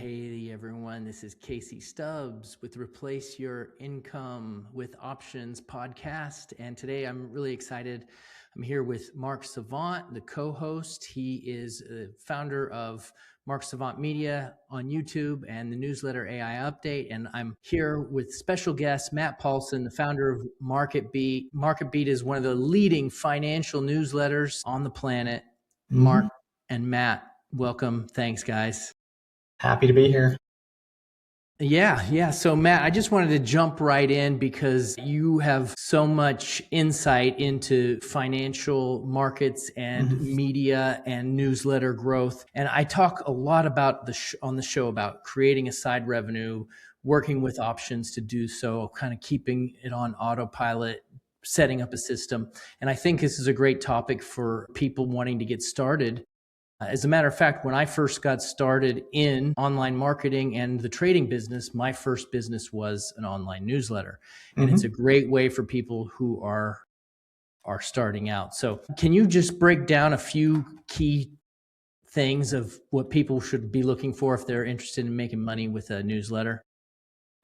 Hey everyone, this is Casey Stubbs with Replace Your Income with Options podcast. And today I'm really excited. I'm here with Mark Savant, the co-host. He is the founder of Mark Savant Media on YouTube and the newsletter AI Update. And I'm here with special guest Matt Paulson, the founder of MarketBeat. MarketBeat is one of the leading financial newsletters on the planet. Mark and Matt, welcome. Thanks, guys. Happy to be here. Yeah. So Matt, I just wanted to jump right in because you have so much insight into financial markets and media and newsletter growth. And I talk a lot about on the show about creating a side revenue, working with options to do so, kind of keeping it on autopilot, setting up a system. And I think this is a great topic for people wanting to get started. As a matter of fact, when I first got started in online marketing and the trading business, my first business was an online newsletter. And it's a great way for people who are starting out. So can you just break down a few key things of what people should be looking for if they're interested in making money with a newsletter?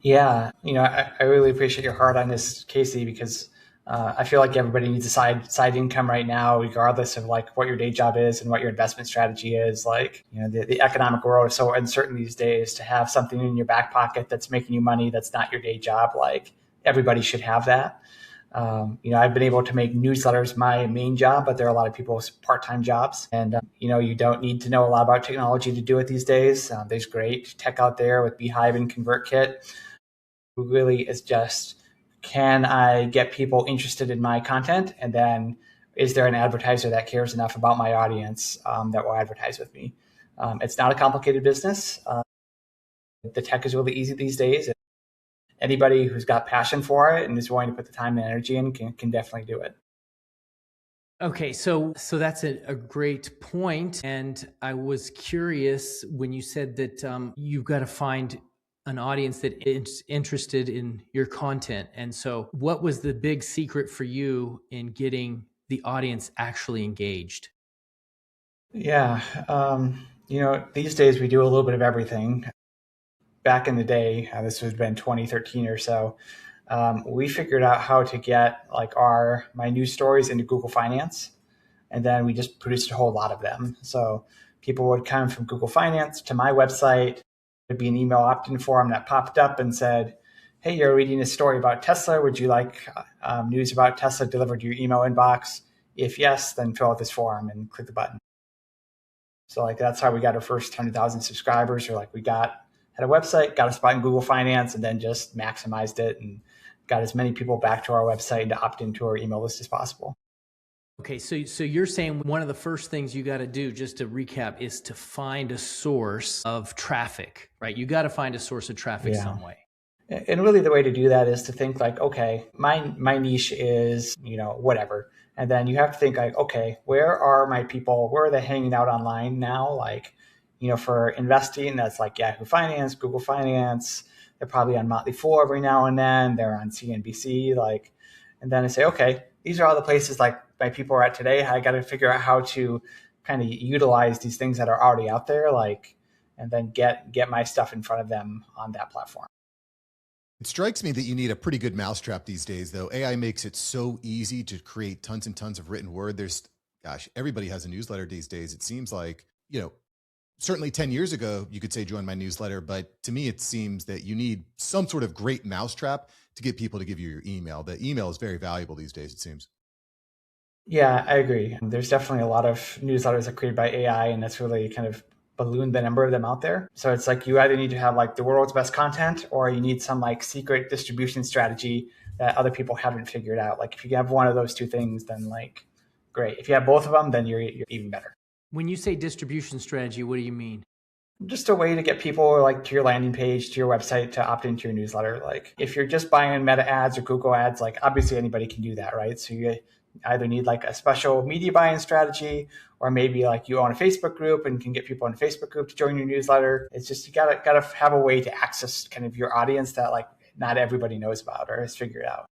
Yeah, I really appreciate your heart on this, Casey, because I feel like everybody needs a side income right now, regardless of like what your day job is and what your investment strategy is. Like, the economic world is so uncertain these days. To have something in your back pocket that's making you money that's not your day job, like everybody should have that. I've been able to make newsletters my main job, but there are a lot of people's part-time jobs. And, you don't need to know a lot about technology to do it these days. There's great tech out there with Beehive and ConvertKit. Who really is just, can I get people interested in my content? And then is there an advertiser that cares enough about my audience that will advertise with me? It's not a complicated business. The tech is really easy these days. Anybody who's got passion for it and is willing to put the time and energy in can definitely do it. Okay, so that's a great point. And I was curious when you said that you've got to find an audience that is interested in your content. And so what was the big secret for you in getting the audience actually engaged? Yeah. These days we do a little bit of everything. Back in the day, this would have been 2013 or so, we figured out how to get like my news stories into Google Finance. And then we just produced a whole lot of them. So people would come from Google Finance to my website. There'd be an email opt-in form that popped up and said, hey, you're reading a story about Tesla. Would you like news about Tesla delivered to your email inbox? If yes, then fill out this form and click the button. So like that's how we got our first 100,000 subscribers. Or like we had a website, got a spot in Google Finance, and then just maximized it and got as many people back to our website to opt into our email list as possible. Okay, so you're saying one of the first things you got to do, just to recap, is to find a source of traffic, right? You got to find a source of traffic some way. And really the way to do that is to think like, okay, my niche is, whatever. And then you have to think like, okay, where are my people? Where are they hanging out online now? Like, for investing, that's like Yahoo Finance, Google Finance. They're probably on Motley Fool every now and then. They're on CNBC, and then I say, okay, these are all the places like my people are at today. I got to figure out how to kind of utilize these things that are already out there, and then get my stuff in front of them on that platform. It strikes me that you need a pretty good mousetrap these days, though. AI makes it so easy to create tons and tons of written word. Everybody has a newsletter these days. It seems like, certainly 10 years ago, you could say join my newsletter, but to me, it seems that you need some sort of great mousetrap to get people to give you your email. The email is very valuable these days, it seems. Yeah, I agree. There's definitely a lot of newsletters that are created by AI, and that's really kind of ballooned the number of them out there. So it's like you either need to have like the world's best content, or you need some like secret distribution strategy that other people haven't figured out. Like if you have one of those two things, then like great. If you have both of them, then you're even better. When you say distribution strategy, what do you mean? Just a way to get people like to your landing page, to your website, to opt into your newsletter. Like if you're just buying Meta ads or Google ads, like obviously anybody can do that, right? So you either need like a special media buying strategy, or maybe like you own a Facebook group and can get people in a Facebook group to join your newsletter. It's just, you gotta have a way to access kind of your audience that like not everybody knows about or has figured out.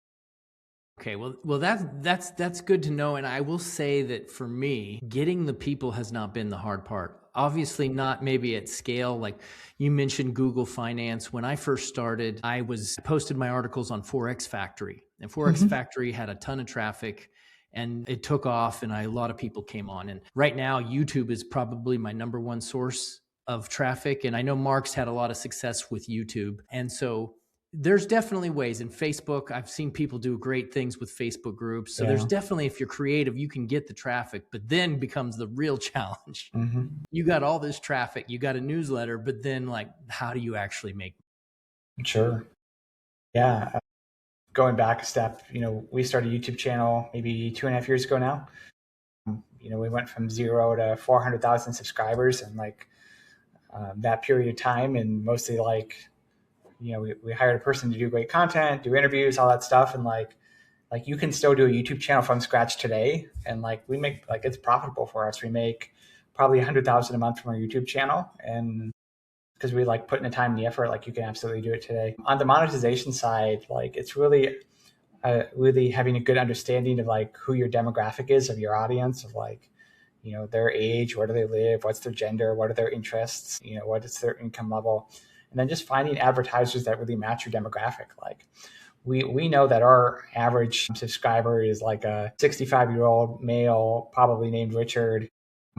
Okay, well, that's good to know. And I will say that for me, getting the people has not been the hard part. Obviously not maybe at scale. Like you mentioned Google Finance. When I first started, I posted my articles on Forex Factory, and Forex Mhm. Factory had a ton of traffic and it took off, and a lot of people came on. And right now YouTube is probably my number one source of traffic. And I know Mark's had a lot of success with YouTube. And so there's definitely ways in Facebook. I've seen people do great things with Facebook groups. So there's Yeah. definitely, if you're creative, you can get the traffic, but then becomes the real challenge. Mhm. You got all this traffic, you got a newsletter, but then like, how do you actually make? Sure. Yeah. Going back a step, we started a YouTube channel maybe 2.5 years ago now. We went from 0 to 400,000 subscribers in like that period of time. And mostly we hired a person to do great content, do interviews, all that stuff. And like you can still do a YouTube channel from scratch today. And like we make, like, it's profitable for us. We make probably 100,000 a month from our YouTube channel. And because we like put in the time and the effort, like you can absolutely do it today. On the monetization side, like it's really having a good understanding of like who your demographic is, of your audience, of like, their age, where do they live, what's their gender, what are their interests, what is their income level. And then just finding advertisers that really match your demographic. Like we know that our average subscriber is like a 65-year-old male, probably named Richard,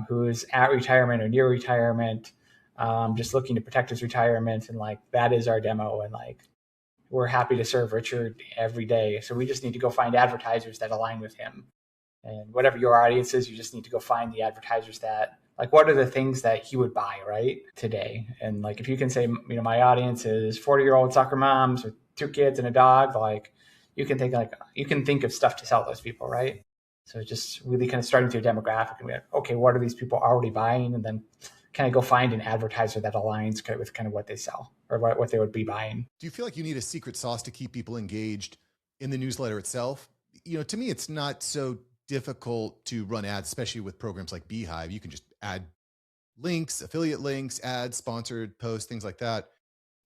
who's at retirement or near retirement, just looking to protect his retirement. And like, that is our demo. And like, we're happy to serve Richard every day. So we just need to go find advertisers that align with him. And whatever your audience is, you just need to go find the advertisers that, like, what are the things that he would buy, right, today? And like, if you can say, my audience is 40-year-old soccer moms with 2 kids and a dog, like you can think of stuff to sell those people, right? So just really kind of starting to your demographic and be like, okay, what are these people already buying? And then kind of go find an advertiser that aligns with kind of what they sell or what they would be buying. Do you feel like you need a secret sauce to keep people engaged in the newsletter itself? To me, it's not so difficult to run ads, especially with programs like Beehive. You can just add links, affiliate links, ads, sponsored posts, things like that.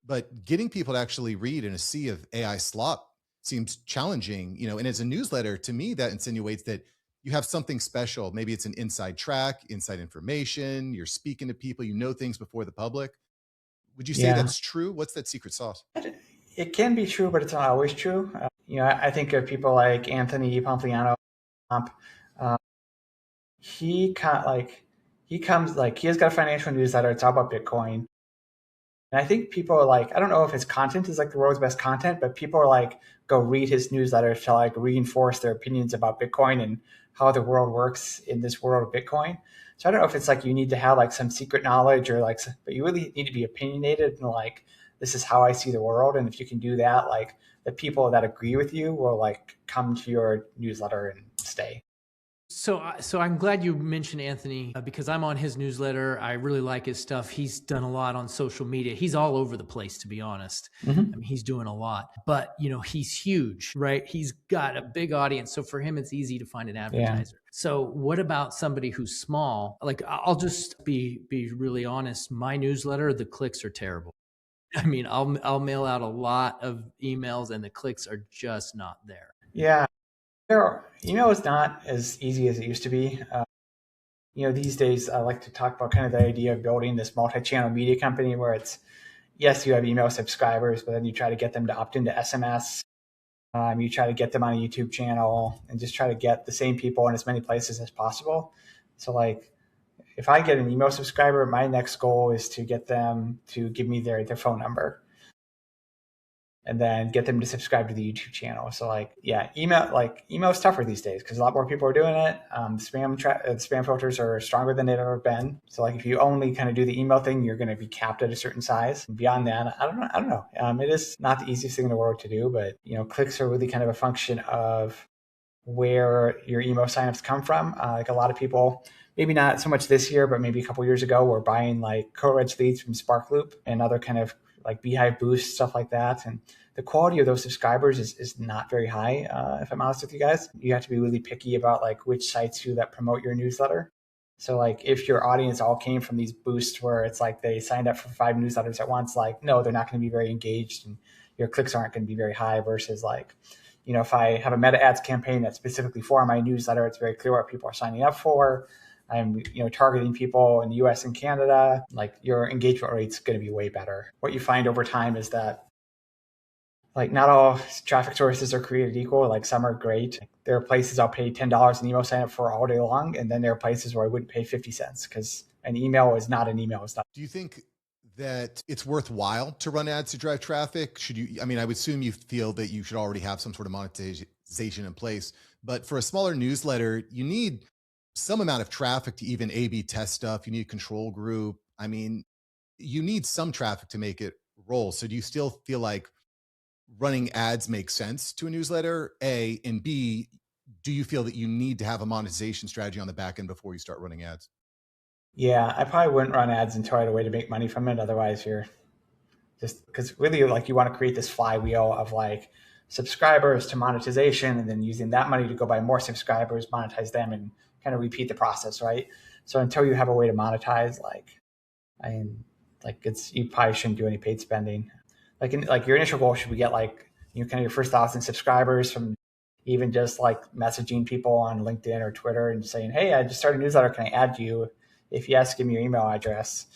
But getting people to actually read in a sea of AI slop seems challenging, and as a newsletter, to me, that insinuates that you have something special. Maybe it's an inside track, inside information. You're speaking to people, things before the public. Would you say Yeah, that's true? What's that secret sauce? it can be true, but it's not always true. I think of people like Anthony Pompliano. Uh, he has got a financial newsletter. It's all about Bitcoin. And I think people are like, I don't know if his content is like the world's best content, but people are like, go read his newsletter to like reinforce their opinions about Bitcoin and how the world works in this world of Bitcoin. So I don't know if it's like you need to have like some secret knowledge or like, but you really need to be opinionated and like, this is how I see the world. And if you can do that, like the people that agree with you will like come to your newsletter and stay. So I'm glad you mentioned Anthony because I'm on his newsletter. I really like his stuff. He's done a lot on social media. He's all over the place, to be honest. Mm-hmm. I mean, he's doing a lot, but he's huge, right? He's got a big audience. So for him, it's easy to find an advertiser. Yeah. So what about somebody who's small? Like, I'll just be really honest. My newsletter, the clicks are terrible. I mean, I'll mail out a lot of emails and the clicks are just not there. Yeah. Email is not as easy as it used to be. These days I like to talk about kind of the idea of building this multi-channel media company where it's, yes, you have email subscribers, but then you try to get them to opt into SMS. You try to get them on a YouTube channel and just try to get the same people in as many places as possible. So like, if I get an email subscriber, my next goal is to get them to give me their phone number and then get them to subscribe to the YouTube channel. So like, yeah, email is tougher these days because a lot more people are doing it. Spam filters are stronger than they've ever been. So like, if you only kind of do the email thing, you're going to be capped at a certain size. Beyond that, I don't know. It is not the easiest thing in the world to do, but clicks are really kind of a function of where your email signups come from. Like a lot of people, maybe not so much this year, but maybe a couple years ago, were buying like co-reg leads from Sparkloop and other kind of like Beehive Boost, stuff like that. And the quality of those subscribers is not very high, if I'm honest with you guys. You have to be really picky about like which sites you that promote your newsletter. So like if your audience all came from these boosts where it's like they signed up for 5 newsletters at once, like, no, they're not going to be very engaged and your clicks aren't going to be very high versus like, if I have a meta ads campaign that's specifically for my newsletter, it's very clear what people are signing up for. I'm targeting people in the US and Canada, like your engagement rate's going to be way better. What you find over time is that like not all traffic sources are created equal. Like some are great. There are places I'll pay $10 an email sign up for all day long. And then there are places where I wouldn't pay 50 cents because an email is not an email. It's not. Do you think that it's worthwhile to run ads to drive traffic? Should you, I mean, I would assume you feel that you should already have some sort of monetization in place, but for a smaller newsletter, you need some amount of traffic to even A/B test stuff. You need a control group. I mean, you need some traffic to make it roll. So do you still feel like running ads makes sense to a newsletter? A, and B, do you feel that you need to have a monetization strategy on the back end before you start running ads? Yeah, I probably wouldn't run ads until I had a way to make money from it. Otherwise, you're just because really like you want to create this flywheel of like subscribers to monetization and then using that money to go buy more subscribers, monetize them, and kind of repeat the process, right? So until you have a way to monetize, you probably shouldn't do any paid spending. Like your initial goal should be get like kind of your first 1,000 subscribers from even just like messaging people on LinkedIn or Twitter and saying, hey, I just started a newsletter. Can I add you? If yes, give me your email address.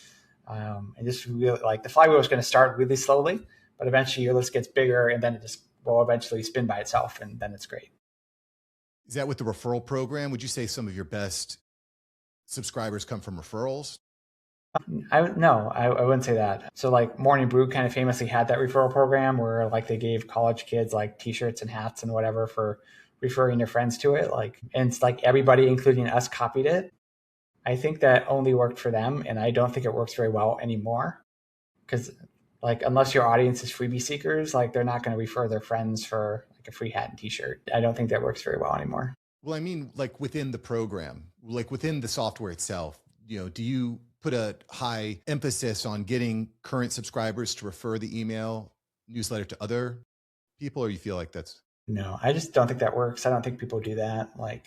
And just really like the flywheel is going to start really slowly, but eventually your list gets bigger and then it just will eventually spin by itself. And then it's great. Is that with the referral program? Would you say some of your best subscribers come from referrals? No, I wouldn't say that. So like Morning Brew kind of famously had that referral program where like they gave college kids like t-shirts and hats and whatever for referring their friends to it. And it's like everybody, including us, copied it. I think that only worked for them. And I don't think it works very well anymore because like, unless your audience is freebie seekers, like they're not going to refer their friends for like a free hat and t-shirt. I don't think that works very well anymore. Well, I mean, like within the program, like within the software itself, do you put a high emphasis on getting current subscribers to refer the email newsletter to other people, or you feel like that's... No, I just don't think that works. I don't think people do that. Like,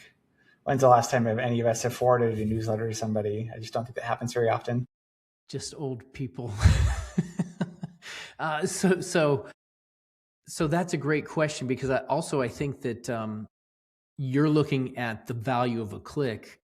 when's the last time any of us have forwarded a newsletter to somebody? I just don't think that happens very often. Just old people. So that's a great question because I think that you're looking at the value of a click.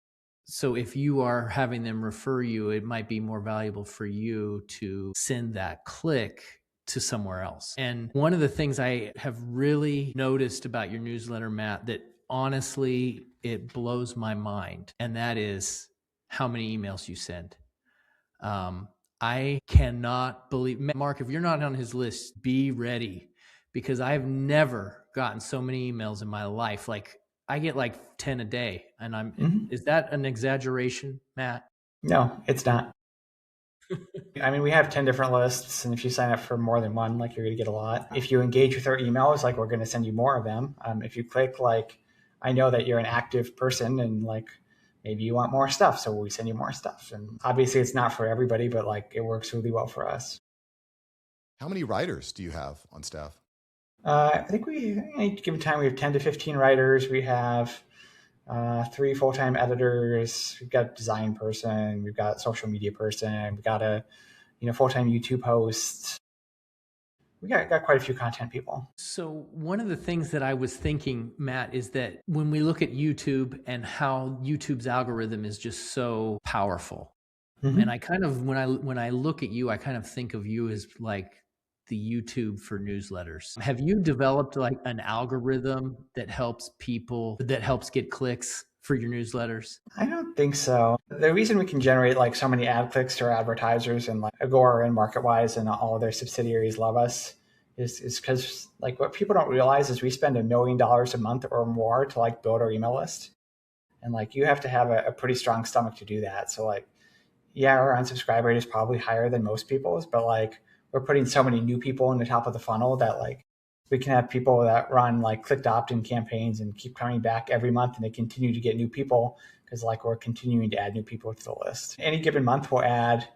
So if you are having them refer you, it might be more valuable for you to send that click to somewhere else. And one of the things I have really noticed about your newsletter, Matt, that honestly, it blows my mind. And that is how many emails you send. I cannot believe, Mark, if you're not on his list, be ready because I've never gotten so many emails in my life. Like I get like 10 a day and is that an exaggeration, Matt? No, it's not. I mean, we have 10 different lists, and if you sign up for more than one, like you're going to get a lot. If you engage with our emails, like we're going to send you more of them. If you click, like, I know that you're an active person and like maybe you want more stuff, so we send you more stuff. And obviously it's not for everybody, but like it works really well for us. How many writers do you have on staff? I think any given time, we have 10 to 15 writers. We have 3 full-time editors. We've got a design person. We've got a social media person. We've got a full-time YouTube host. We got quite a few content people. So one of the things that I was thinking, Matt, is that when we look at YouTube and how YouTube's algorithm is just so powerful, and I kind of when I look at you, I kind of think of you as like the YouTube for newsletters. Have you developed like an algorithm that helps get clicks for your newsletters? I don't think so. The reason we can generate like so many ad clicks to our advertisers and like Agora and MarketWise and all of their subsidiaries love us is because like what people don't realize is we spend $1 million a month or more to like build our email list. And like you have to have a pretty strong stomach to do that. So like, yeah, our unsubscribe rate is probably higher than most people's, but like we're putting so many new people in the top of the funnel that like we can have people that run like clicked opt-in campaigns and keep coming back every month, and they continue to get new people because like we're continuing to add new people to the list. Any given month, we'll add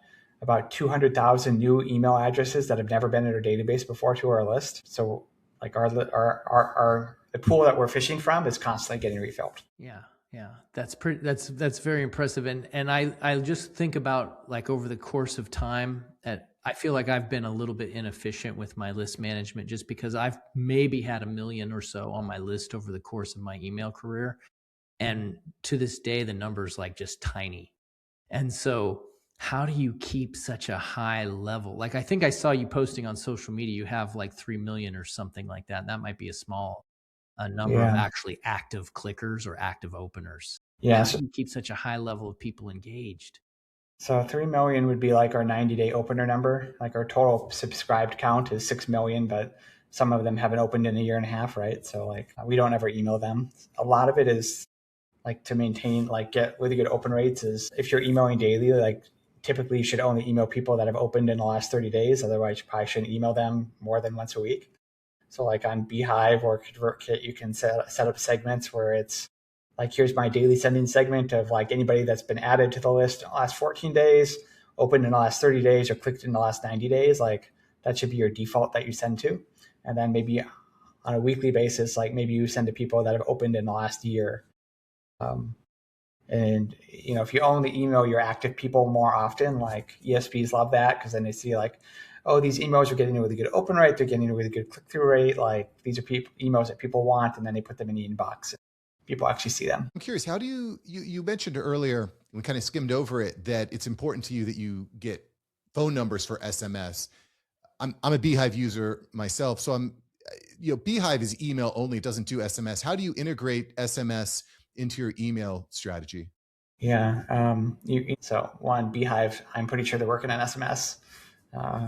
about 200,000 new email addresses that have never been in our database before to our list. So like the pool that we're fishing from is constantly getting refilled. Yeah, that's very impressive. And I just think about like over the course of time I feel like I've been a little bit inefficient with my list management just because I've maybe had 1 million or so on my list over the course of my email career. And to this day, the number's like just tiny. And so how do you keep such a high level? Like, I think I saw you posting on social media, you have like 3 million or something like that. That might be a small number of Yeah. actually active clickers or active openers. Yeah. How do you keep such a high level of people engaged? So 3 million would be like our 90-day opener number. Like our total subscribed count is 6 million, but some of them haven't opened in a year and a half, right? So like we don't ever email them. A lot of it is like to maintain, like get really good open rates is if you're emailing daily, like typically you should only email people that have opened in the last 30 days. Otherwise you probably shouldn't email them more than once a week. So like on Beehive or ConvertKit, you can set up segments where it's like, here's my daily sending segment of like anybody that's been added to the list in the last 14 days, opened in the last 30 days, or clicked in the last 90 days. Like that should be your default that you send to. And then maybe on a weekly basis, like maybe you send to people that have opened in the last year. And if you only email your active people more often, like ESPs love that because then they see like, oh, these emails are getting a really good open rate, they're getting a really good click-through rate. Like these are emails that people want, and then they put them in the inbox. People actually see them. I'm curious, how do you mentioned earlier, we kind of skimmed over it, that it's important to you that you get phone numbers for SMS. I'm a Beehive user myself, so Beehive is email only, it doesn't do SMS. How do you integrate SMS into your email strategy? Yeah. So one, Beehive, I'm pretty sure they're working on SMS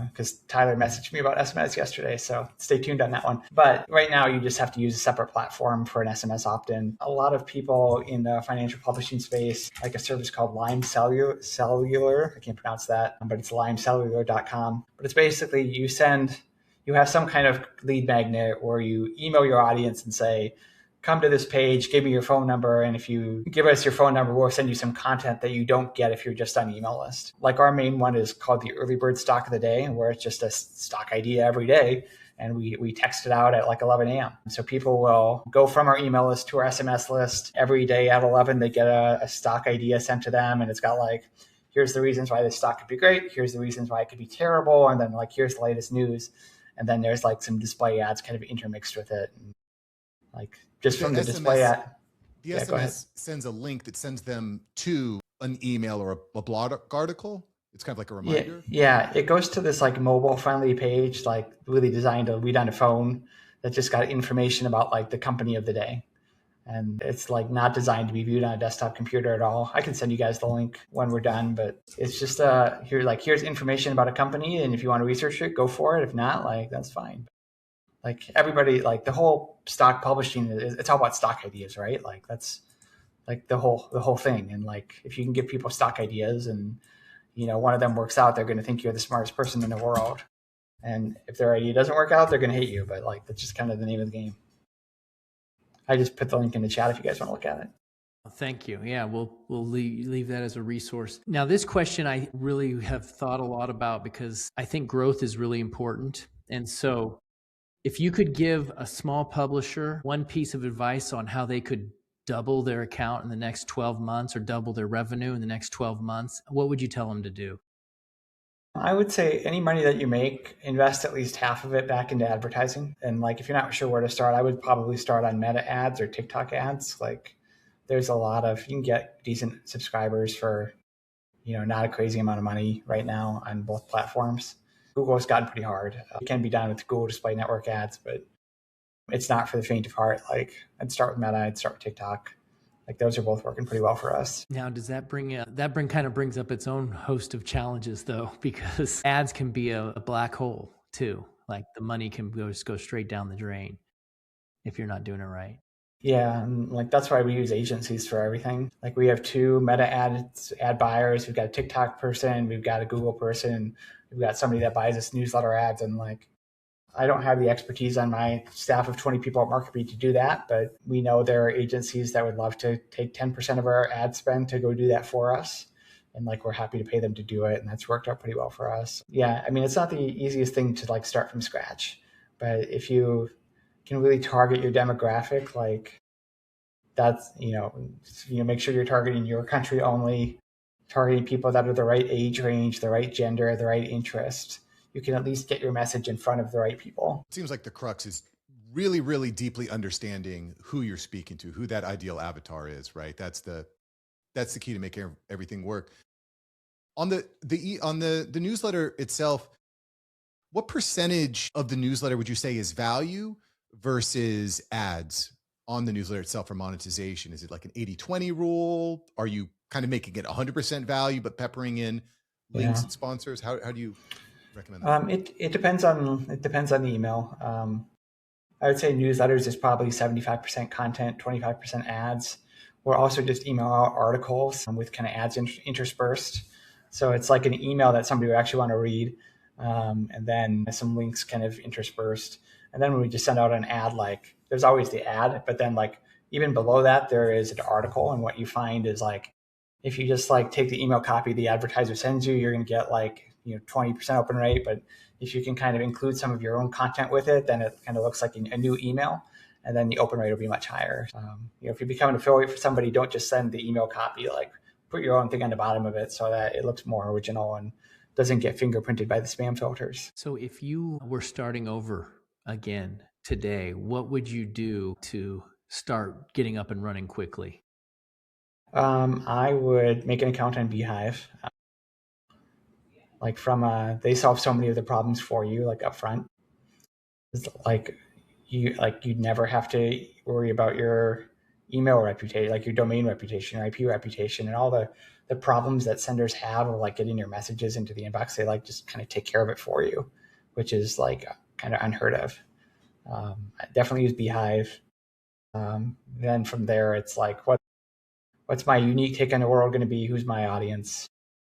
because Tyler messaged me about SMS yesterday. So stay tuned on that one. But right now, you just have to use a separate platform for an SMS opt-in. A lot of people in the financial publishing space, like a service called Lime Cellular. I can't pronounce that, but it's limecellular.com. But it's basically you have some kind of lead magnet where you email your audience and say, come to this page, give me your phone number. And if you give us your phone number, we'll send you some content that you don't get if you're just on the email list. Like our main one is called the early bird stock of the day, where it's just a stock idea every day. And we text it out at like 11 a.m. So people will go from our email list to our SMS list. Every day at 11, they get a stock idea sent to them. And it's got like, here's the reasons why this stock could be great. Here's the reasons why it could be terrible. And then like, here's the latest news. And then there's like some display ads kind of intermixed with it. And like just from the display ad. The SMS sends a link that sends them to an email or a blog article. It's kind of like a reminder. Yeah, it goes to this like mobile friendly page, like really designed to read on a phone, that just got information about like the company of the day. And it's like not designed to be viewed on a desktop computer at all. I can send you guys the link when we're done, but it's just here's information about a company, and if you want to research it, go for it. If not, like that's fine. Like everybody, like the whole stock publishing, it's all about stock ideas, right? Like that's like the whole thing. And like if you can give people stock ideas and one of them works out, they're going to think you're the smartest person in the world. And if their idea doesn't work out, they're going to hate you. But like that's just kind of the name of the game. I just put the link in the chat if you guys want to look at it. Thank you. Yeah, we'll leave that as a resource. Now, this question I really have thought a lot about because I think growth is really important. And so if you could give a small publisher one piece of advice on how they could double their account in the next 12 months or double their revenue in the next 12 months, what would you tell them to do? I would say any money that you make, invest at least half of it back into advertising. And like, if you're not sure where to start, I would probably start on Meta ads or TikTok ads. Like there's you can get decent subscribers for, not a crazy amount of money right now on both platforms. Google's gotten pretty hard. It can be done with Google Display Network ads, but it's not for the faint of heart. Like I'd start with Meta, I'd start with TikTok. Like those are both working pretty well for us. Now, does that kind of brings up its own host of challenges though, because ads can be a black hole too. Like the money can just go straight down the drain if you're not doing it right. Yeah, and like that's why we use agencies for everything. Like we have 2 Meta ad buyers. We've got a TikTok person, we've got a Google person, we've got somebody that buys us newsletter ads. And like, I don't have the expertise on my staff of 20 people at MarketBeat to do that, but we know there are agencies that would love to take 10% of our ad spend to go do that for us. And like, we're happy to pay them to do it. And that's worked out pretty well for us. Yeah. I mean, it's not the easiest thing to like start from scratch, but if you can really target your demographic, like that's, make sure you're targeting your country only, targeting people that are the right age range, the right gender, the right interest. You can at least get your message in front of the right people. It seems like the crux is really, really deeply understanding who you're speaking to, who that ideal avatar is, right? That's the key to make everything work. On the newsletter itself, what percentage of the newsletter would you say is value versus ads on the newsletter itself for monetization? Is it like an 80-20 rule? Are you kind of making it 100% value, but peppering in links Yeah. and sponsors? How do you recommend that? It depends on the email. I would say newsletters is probably 75% content, 25% ads. Or also just email out articles with kind of ads interspersed. So it's like an email that somebody would actually want to read, and then some links kind of interspersed. And then when we just send out an ad, like there's always the ad, but then like even below that there is an article. And what you find is like if you just like take the email copy the advertiser sends you, you're going to get like 20% open rate. But if you can kind of include some of your own content with it, then it kind of looks like a new email, and then the open rate will be much higher. If you become an affiliate for somebody, don't just send the email copy. Like put your own thing on the bottom of it so that it looks more original and doesn't get fingerprinted by the spam filters. So if you were starting over again today, what would you do to start getting up and running quickly? I would make an account on Beehive. They solve so many of the problems for you, like up front. It's like you'd never have to worry about your email reputation, like your domain reputation, your IP reputation, and all the problems that senders have of like getting your messages into the inbox. They like just kind of take care of it for you, which is like kind of unheard of. I definitely use Beehive. Then from there, it's like what's my unique take on the world going to be? Who's my audience?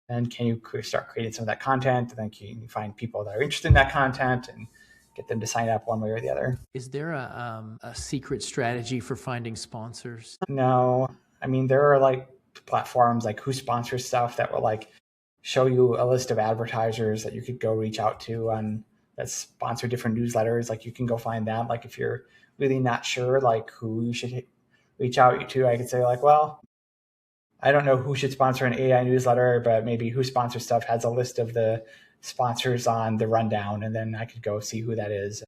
Then can you start creating some of that content? And then can you find people that are interested in that content and get them to sign up one way or the other? Is there a secret strategy for finding sponsors? No, I mean, there are like platforms like Who Sponsors Stuff that will like show you a list of advertisers that you could go reach out to on that sponsor different newsletters. Like you can go find that. Like if you're really not sure like who you should reach out to, I could say like, well, I don't know who should sponsor an AI newsletter, but maybe Who Sponsors Stuff has a list of the sponsors on the rundown, and then I could go see who that is.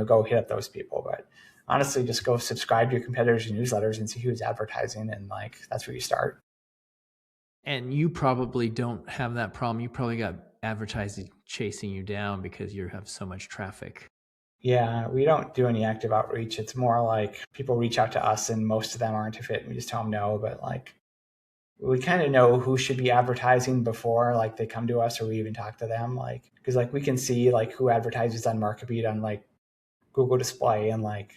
Go hit up those people. But honestly, just go subscribe to your competitors' newsletters and see who's advertising, and like that's where you start. And you probably don't have that problem. You probably got advertising chasing you down because you have so much traffic. Yeah, we don't do any active outreach. It's more like people reach out to us and most of them aren't a fit. We just tell them no, but like we kind of know who should be advertising before like they come to us or we even talk to them. Like, because like we can see like who advertises on MarketBeat on like Google Display and like,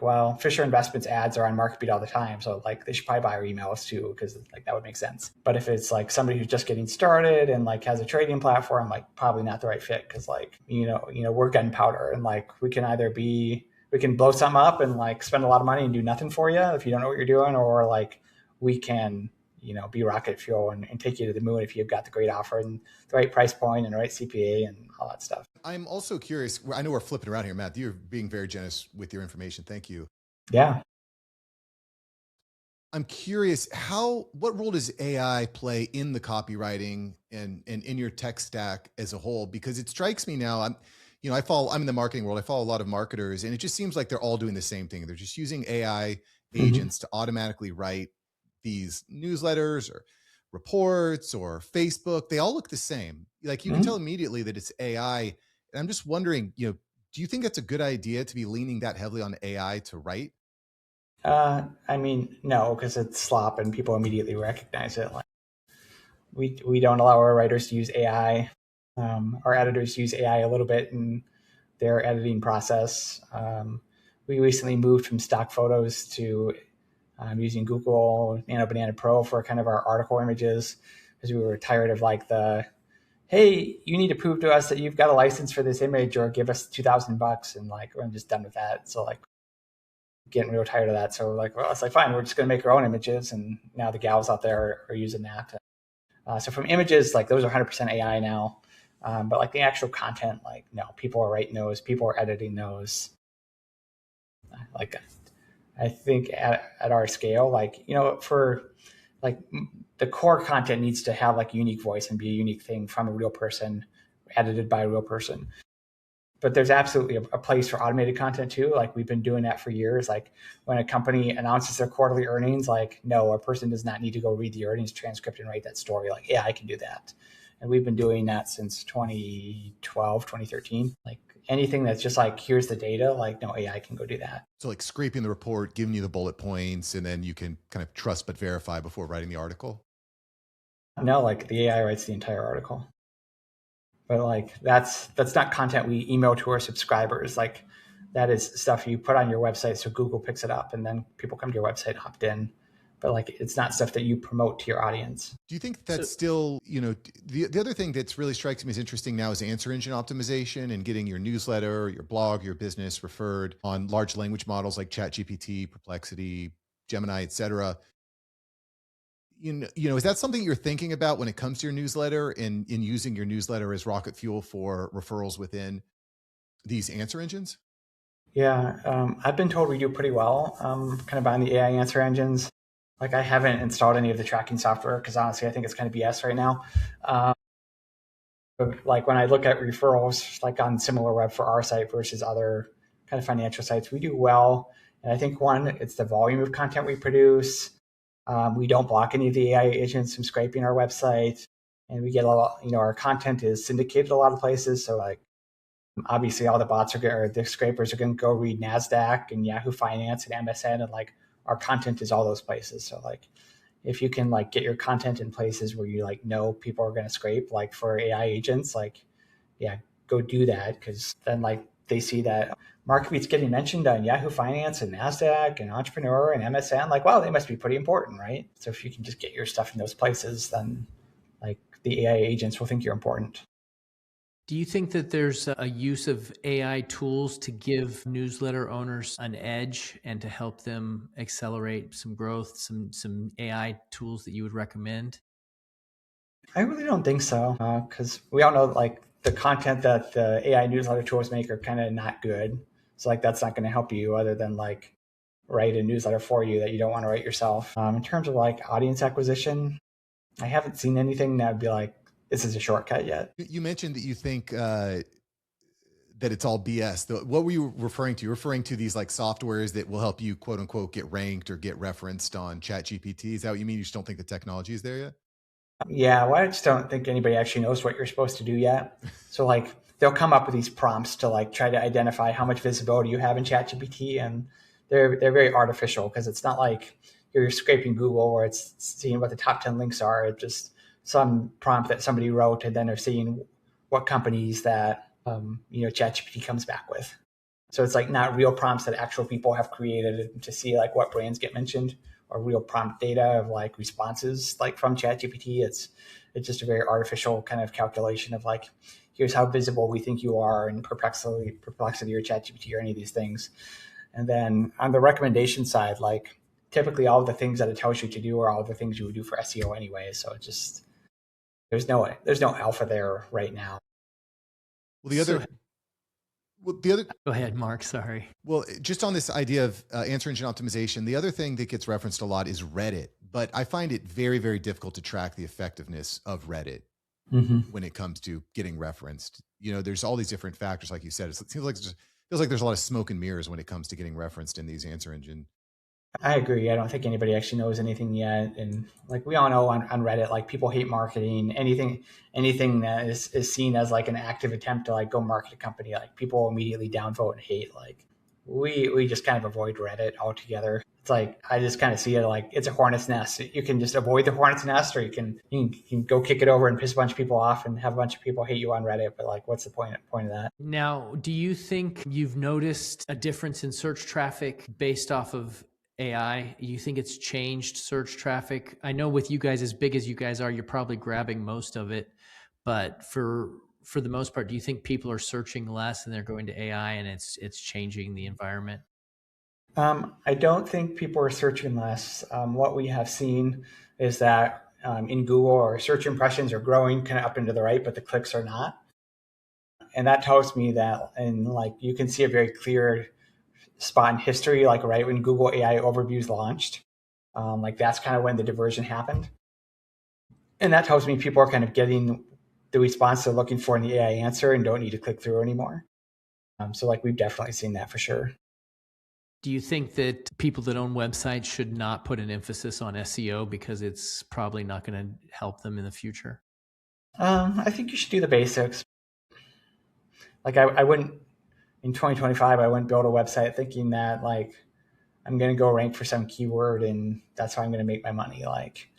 well, Fisher Investments ads are on MarketBeat all the time. So like they should probably buy our emails too, because like that would make sense. But if it's like somebody who's just getting started and like has a trading platform, like probably not the right fit because like, we're gunpowder and like we can blow something up and like spend a lot of money and do nothing for you if you don't know what you're doing, or like we can, be rocket fuel and take you to the moon if you've got the great offer and the right price point and the right CPA and all that stuff. I'm also curious. I know we're flipping around here, Matt. You're being very generous with your information. Thank you. Yeah. I'm curious what role does AI play in the copywriting and in your tech stack as a whole? Because it strikes me now, I'm in the marketing world. I follow a lot of marketers and it just seems like they're all doing the same thing. They're just using AI agents to automatically write these newsletters or reports or Facebook. They all look the same. Like you can tell immediately that it's AI. And I'm just wondering, do you think it's a good idea to be leaning that heavily on AI to write? I mean, no, because it's slop and people immediately recognize it. Like we don't allow our writers to use AI. Our editors use AI a little bit in their editing process. We recently moved from stock photos to using Google Nano Banana Pro for kind of our article images because we were tired of like hey, you need to prove to us that you've got a license for this image or give us $2,000, and like I'm just done with that. So like getting real tired of that. So like, well, it's like, fine, we're just going to make our own images. And now the gals out there are using that. So from images, like those are 100% AI now. But like the actual content, like, no, people are writing those, people are editing those. Like, I think at our scale, like, for like the core content needs to have like a unique voice and be a unique thing from a real person, edited by a real person. but there's absolutely a place for automated content too. Like we've been doing that for years. Like when a company announces their quarterly earnings, like no, a person does not need to go read the earnings transcript and write that story. Like, yeah, I can do that. And we've been doing that since 2012, 2013. Like anything that's just like, here's the data, like no, AI can go do that. So like scraping the report, giving you the bullet points, and then you can kind of trust but verify before writing the article. No, like the AI writes the entire article. But like that's not content we email to our subscribers. Like that is stuff you put on your website so Google picks it up and then people come to your website, opt in. But like it's not stuff that you promote to your audience. Do you think that's still, the other thing that's really strikes me as interesting now is answer engine optimization and getting your newsletter, your blog, your business referred on large language models like ChatGPT, Perplexity, Gemini, et cetera. Is that something you're thinking about when it comes to your newsletter and in using your newsletter as rocket fuel for referrals within these answer engines? Yeah, I've been told we do pretty well kind of on the AI answer engines. Like I haven't installed any of the tracking software because honestly, I think it's kind of BS right now. But like when I look at referrals, like on SimilarWeb for our site versus other kind of financial sites, we do well. And I think one, it's the volume of content we produce. We don't block any of the AI agents from scraping our website, and we get a lot. Our content is syndicated a lot of places. So like, obviously, all the bots or the scrapers are going to go read Nasdaq and Yahoo Finance and MSN, and like our content is all those places. So like, if you can like get your content in places where you like know people are going to scrape, like for AI agents, like yeah, go do that because then like they see that MarketBeat's getting mentioned on Yahoo Finance and Nasdaq and Entrepreneur and MSN. Like, wow, they must be pretty important, right? So if you can just get your stuff in those places, then like the AI agents will think you're important. Do you think that there's a use of AI tools to give newsletter owners an edge and to help them accelerate some growth, some AI tools that you would recommend? I really don't think so because we all know like the content that the AI newsletter tools make are kind of not good. So like that's not going to help you other than like write a newsletter for you that you don't want to write yourself. In terms of like audience acquisition, I haven't seen anything that would be like, this is a shortcut yet. You mentioned that you think that it's all BS. What were you referring to? You're referring to these like softwares that will help you quote unquote get ranked or get referenced on ChatGPT. Is that what you mean? You just don't think the technology is there yet? Yeah, well, I just don't think anybody actually knows what you're supposed to do yet. So like they'll come up with these prompts to like try to identify how much visibility you have in ChatGPT, and they're very artificial because it's not like you're scraping Google where it's seeing what the top 10 links are. It's just some prompt that somebody wrote, and then they're seeing what companies that ChatGPT comes back with. So it's like not real prompts that actual people have created to see like what brands get mentioned or real prompt data of like responses like from ChatGPT. It's just a very artificial kind of calculation of like, here's how visible we think you are in Perplexity or ChatGPT or any of these things. And then on the recommendation side, like typically all of the things that it tells you to do are all the things you would do for SEO anyway. So it just, there's no alpha there right now. Well, the other Go ahead, Mark. Sorry. Well, just on this idea of answer engine optimization, the other thing that gets referenced a lot is Reddit, but I find it very, very difficult to track the effectiveness of Reddit when it comes to getting referenced. There's all these different factors, like you said. It seems like feels like there's a lot of smoke and mirrors when it comes to getting referenced in these answer engine. I agree. I don't think anybody actually knows anything yet. And like we all know on Reddit, like people hate marketing. Anything that is seen as like an active attempt to like go market a company, like people immediately downvote and hate. Like we just kind of avoid Reddit altogether. It's like I just kind of see it like it's a hornet's nest. You can just avoid the hornet's nest, or you can go kick it over and piss a bunch of people off and have a bunch of people hate you on Reddit. But like, what's the point of that? Now, do you think you've noticed a difference in search traffic based off of AI? You think it's changed search traffic? I know with you guys, as big as you guys are, you're probably grabbing most of it. But for the most part, do you think people are searching less and they're going to AI and it's changing the environment? I don't think people are searching less. What we have seen is that in Google, our search impressions are growing kind of up into the right, but the clicks are not. And that tells me that, and like you can see a very clear spot in history, like right when Google AI Overviews launched, like that's kind of when the diversion happened. And that tells me people are kind of getting the response they're looking for in the AI answer and don't need to click through anymore. So like we've definitely seen that for sure. Do you think that people that own websites should not put an emphasis on SEO because it's probably not going to help them in the future? I think you should do the basics. Like I wouldn't, in 2025, I wouldn't build a website thinking that like I'm going to go rank for some keyword and that's how I'm going to make my money. Like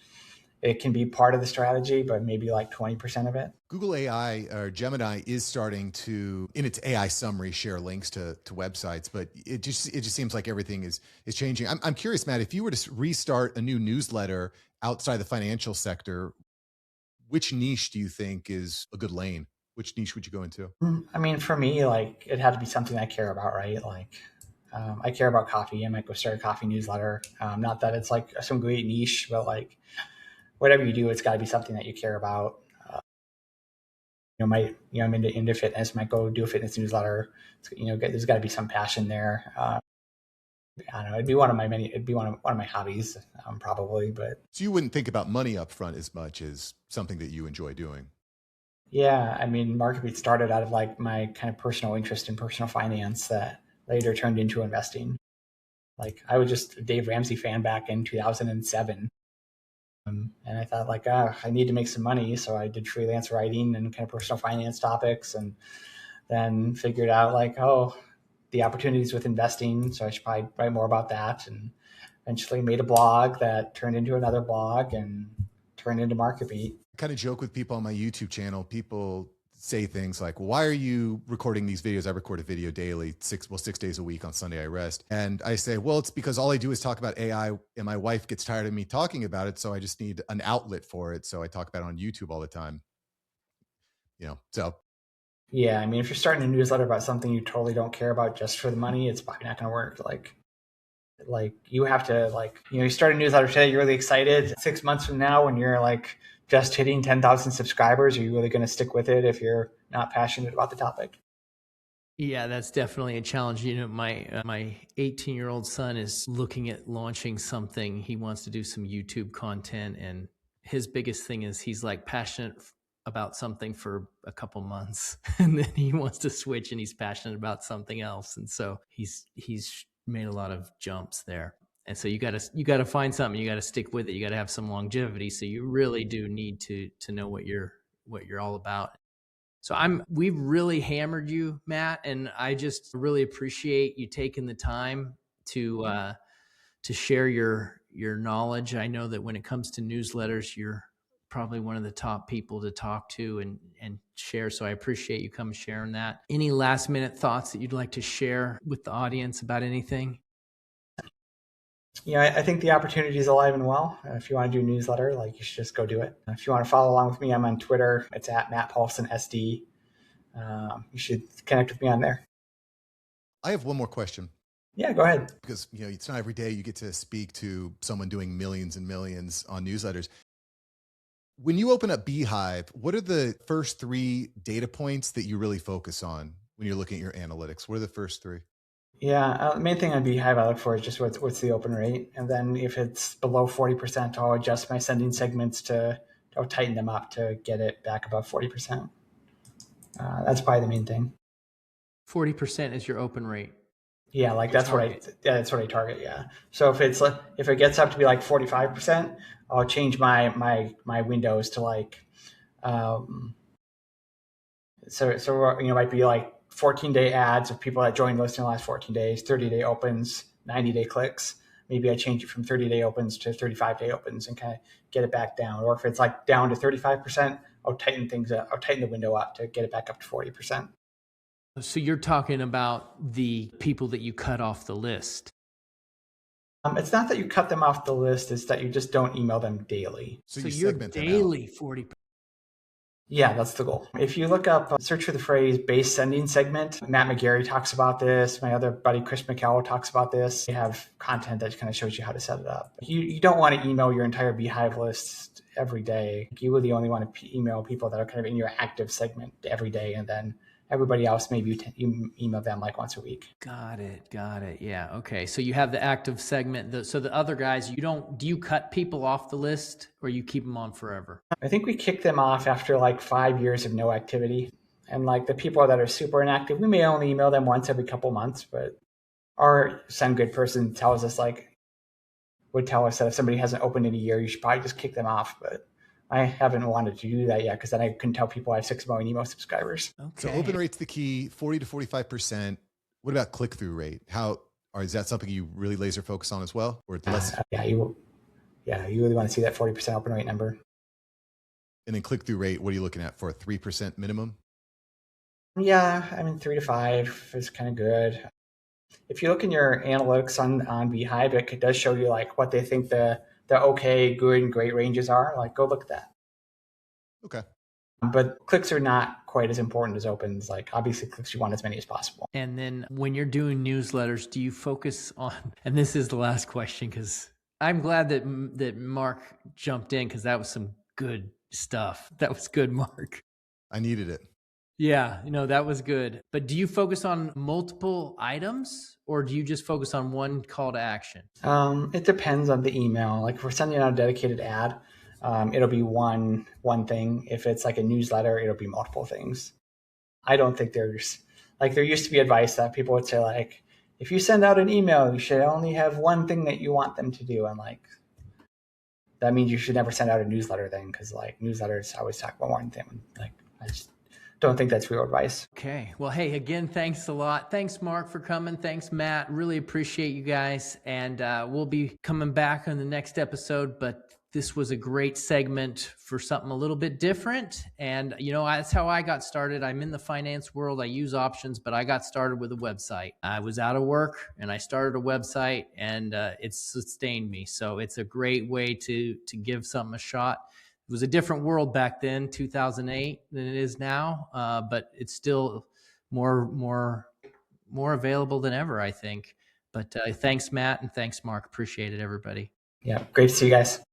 it can be part of the strategy, but maybe like 20% of it. Google AI or Gemini is starting to, in its AI summary, share links to websites, but it just seems like everything is changing. I'm curious, Matt, if you were to restart a new newsletter outside the financial sector, which niche do you think is a good lane? Which niche would you go into? I mean, for me, like it had to be something I care about, right? Like I care about coffee. I might go start a coffee newsletter. Not that it's like some great niche, but like whatever you do, it's got to be something that you care about. I'm into fitness. Might go do a fitness newsletter. There's got to be some passion there. I don't know. It'd be one of my many. It'd be one of my hobbies, probably. But so you wouldn't think about money up front as much as something that you enjoy doing. yeah, I mean, MarketBeat started out of like my kind of personal interest in personal finance that later turned into investing. Like I was just a Dave Ramsey fan back in 2007. And I thought like, I need to make some money. So I did freelance writing and kind of personal finance topics and then figured out like, oh, the opportunities with investing. So I should probably write more about that. And eventually made a blog that turned into another blog and turned into MarketBeat. I kind of joke with people on my YouTube channel. People say things like, why are you recording these videos? I record a video daily, 6 days a week. On Sunday I rest. And I say, well, it's because all I do is talk about AI and my wife gets tired of me talking about it. So I just need an outlet for it. So I talk about it on YouTube all the time. So. Yeah. I mean, if you're starting a newsletter about something you totally don't care about just for the money, it's probably not going to work. Like you have to you start a newsletter today, you're really excited. 6 months from now, when you're like just hitting 10,000 subscribers, are you really going to stick with it if you're not passionate about the topic? Yeah, that's definitely a challenge. My 18-year-old son is looking at launching something. He wants to do some YouTube content, and his biggest thing is he's like passionate about something for a couple months, and then he wants to switch, and he's passionate about something else, and so he's made a lot of jumps there. And so you got to find something. You got to stick with it. You got to have some longevity. So you really do need to know what you're all about. So we've really hammered you, Matt, and I just really appreciate you taking the time to share your knowledge. I know that when it comes to newsletters, you're probably one of the top people to talk to and share. So I appreciate you coming sharing that. Any last minute thoughts that you'd like to share with the audience about anything? I think the opportunity is alive and well. If you want to do a newsletter, you should just go do it. If you want to follow along with me, I'm on Twitter. It's at Matt Paulson SD. You should connect with me on there. I have one more question. Yeah, go ahead. Because it's not every day you get to speak to someone doing millions and millions on newsletters. When you open up Beehive, what are the first 3 data points that you really focus on when you're looking at your analytics? What are the first 3? Yeah, the main thing on Beehive I look for is just what's the open rate. And then if it's below 40%, I'll adjust my sending segments I'll tighten them up to get it back above 40%. That's probably the main thing. 40% is your open rate. Yeah, that's what I target. Yeah. So if it gets up to be 45%, I'll change my windows to it might be 14-day ads of people that joined listing in the last 14 days, 30-day opens, 90-day clicks. Maybe I change it from 30-day opens to 35-day opens and kind of get it back down. Or if it's down to 35%, I'll tighten things up. I'll tighten the window up to get it back up to 40%. So you're talking about the people that you cut off the list. It's not that you cut them off the list; it's that you just don't email them daily. So you're daily 40%. Yeah, that's the goal. If you look up, search for the phrase base sending segment, Matt McGarry talks about this. My other buddy, Chris McCall, talks about this. They have content that kind of shows you how to set it up. You don't want to email your entire Beehive list every day. You really only want to email people that are kind of in your active segment every day. And then everybody else, maybe you email them once a week. Got it. Yeah. Okay. So you have the active segment. So the other guys, do you cut people off the list or you keep them on forever? I think we kicked them off after 5 years of no activity. And like the people that are super inactive, we may only email them once every couple months, but our SendGrid person tells us would tell us that if somebody hasn't opened in a year, you should probably just kick them off. But I haven't wanted to do that yet because then I couldn't tell people I have 6 million email subscribers. Okay. So open rate's the key, 40 to 45%. What about click-through rate? Or is that something you really laser focus on as well? Or less? You really want to see that 40% open rate number. And then click-through rate, what are you looking at for a 3% minimum? Yeah, I mean, 3 to 5 is kind of good. If you look in your analytics on Beehive, it does show you like what they think the okay, good, and great ranges are. Like, go look at that. Okay. But clicks are not quite as important as opens. Like, obviously, clicks, you want as many as possible. And then when you're doing newsletters, do you focus on, and this is the last question, because I'm glad that Mark jumped in, because that was some good stuff. That was good, Mark. I needed it. Yeah, that was good. But do you focus on multiple items, or do you just focus on one call to action? It depends on the email. Like if we're sending out a dedicated ad, it'll be one thing. If it's like a newsletter, it'll be multiple things. I don't think there used to be advice that people would say like, if you send out an email, you should only have one thing that you want them to do. And like, that means you should never send out a newsletter then, because like newsletters always talk about one thing. Like, I just don't think that's real advice. Okay. Well, hey, again, thanks a lot. Thanks, Mark, for coming. Thanks, Matt. Really appreciate you guys. And we'll be coming back on the next episode, but this was a great segment for something a little bit different. And, that's how I got started. I'm in the finance world. I use options, but I got started with a website. I was out of work and I started a website, and it's sustained me. So it's a great way to give something a shot. It was a different world back then, 2008, than it is now, but it's still more available than ever, I think. But thanks, Matt, and thanks, Mark. Appreciate it, everybody. Yeah, great to see you guys.